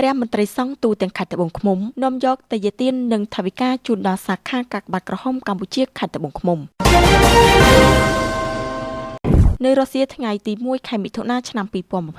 ព្រះមន្ត្រីសង្ឃទូទាំងខេត្តត្បូងឃ្មុំនាំយកតេយ្យទាននិងថវិកាជូនដល់សាខាកាកបាទក្រហមកម្ពុជាខេត្តត្បូងឃ្មុំនៅរុស្ស៊ីថ្ងៃទី1ខែមិថុនាឆ្នាំ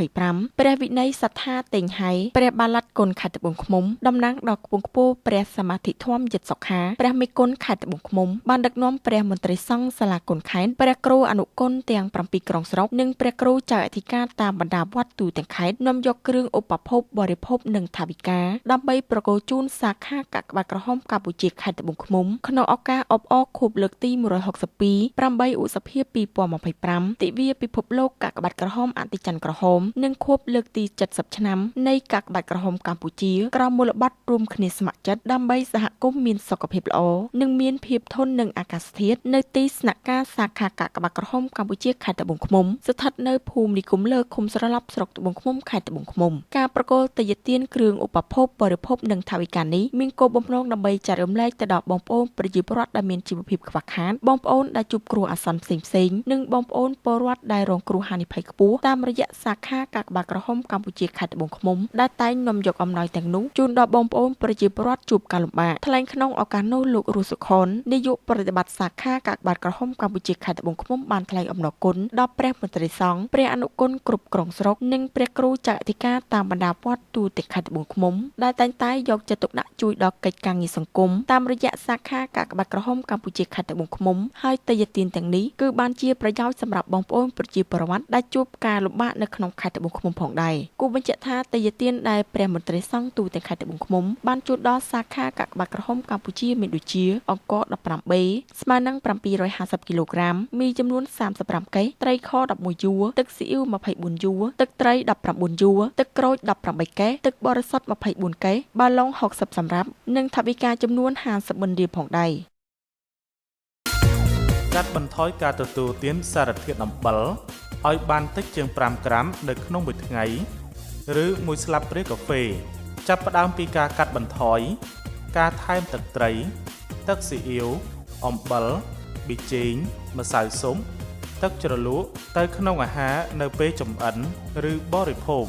2025ព្រះវិន័យសត្ថាតេងហៃព្រះបាឡាត់គុណខេត្តត្បូងឃ្មុំតំណាងដល់ខ្ពង់ខ្ពស់ព្រះសមាធិធម្មយិត្តសុខាព្រះមេគុណខេត្តត្បូងឃ្មុំបានដឹកនាំព្រះមន្ត្រីសង្ឃសាលាគុណខេត្តព្រះគ្រូអនុគុណទាំង7ក្រុងស្រុកនិងព្រះគ្រូចៅអធិការតាមបណ្ដាវត្តទូទាំងខេត្តនាំយកគ្រឿងឧបភោគបរិភោគនិងថវិកាដើម្បីប្រគល់ជូនសាខាកាកបាទក្រហមកម្ពុជាខេត្តត្បូងឃ្មុំក្នុងឱកាសអបអរខួបលើកទី162 8ឧសភា2025ទិវាពិភពលោកកាកបាទក្រហមអតិច័ន្ទក្រហមនិងខួបលើកទី70ឆ្នាំនៃកាកបាទក្រហមកម្ពុជាក្រោមមូលបត្ររួមគ្នាស្ម័គ្រចិត្តដើម្បីសហគមន៍មានសុខភាពល្អនិងមានភាពធន់នឹងអាកាសធាតុនៅទីស្នាក់ការសាខាកាកបាទក្រហមកម្ពុជាខេត្តត្បូងឃ្មុំស្ថិតនៅភូមិនិគមលើឃុំស្រឡប់ស្រុកត្បូងឃ្មុំខេត្តត្បូងឃ្មុំការប្រគល់តេយ្យទានគ្រឿងឧបភោគបរិភោគនិងថវិកានេះមានគោលបំណងដើម្បីចែករំលែកទៅដល់បងប្អូនប្រជាពលរដ្ឋដែលមានជីវភាពខ្វះខាតបងប្អូនដែលជួបគ្រោះអាសន្នផ្សេងៗនិងបងប្អូនពលរដ្ឋដែលរងគ្រោះហានិភ័យខ្ពស់តាមរយៈសាខាកាកបាទក្រហមកម្ពុជាខេត្តត្បូងឃ្មុំដែលតែងនាំយកអំណោយទាំងនោះជូនដល់បងប្អូនប្រជាពលរដ្ឋជួបការលំបាកថ្លែងក្នុងឱកាសនោះលោករស់សុខុននាយកប្រតិបត្តិសាខាកាកបាទក្រហមកម្ពុជាខេត្តត្បូងឃ្មុំបានថ្លែងអំណរគុណដល់ព្រះមន្ត្រីសង្ឃព្រះអនុគុណគ្រប់ក្រុងស្រុកនិងព្រះគ្រូចៅអធិការតាមបណ្ដាវត្តទូទាំងខេត្តត្បូងឃ្មុំដែលតែងតែយកចិត្តទុកដាក់ជួយដល់កិច្ចការងារសង្គមតាមរយៈសាខាកាកបាទក្រហមកម្ពុជាខេត្តត្បូងឃ្មុំហើយតេយ្យទានទាំងនេះគឺបានជាប្រយោជន៍សម្រាប់បងប្អូនប្រជាពលរដ្ឋដែលជួបការលំបាកនៅក្នុងខេត្តត្បូងឃ្មុំផងដែរគូបញ្ជាក់ថាតេយ្យទានដែលព្រះមន្ត្រីសង្ឃទូទាំងខេត្តត្បូងឃ្មុំបានជូនដល់សាខាកាកបាទក្រហមកម្ពុជាមានដូចជាអង្ករ 15B ស្មើនឹង750គីឡូក្រាមមីចំនួន35កេសត្រីខ11យួរទឹកស៊ីអ៊ីវ24យួរទឹកត្រី19យួរទឹកក្រូច18កេសទឹកបរិសុទ្ធ24កេសបាឡុង60សម្រាប់និងថវិកាចំនួន50ម៉ឺនរៀលផងដែរកាត់បន្ថយការទទួលទានសារធាតុអំបិលឲ្យបានតិចជាង5ក្រាមនៅក្នុងមួយថ្ងៃឬមួយស្លាបព្រាកាហ្វេចាប់ផ្ដើមពីការកាត់បន្ថយការថែមទឹកត្រីទឹកស៊ីអ៊ីវអំបិលប៊ីចេងម្សៅស៊ុបទឹកជ្រលក់ទៅក្នុងអាហារនៅពេលចម្អិនឬបរិភោគ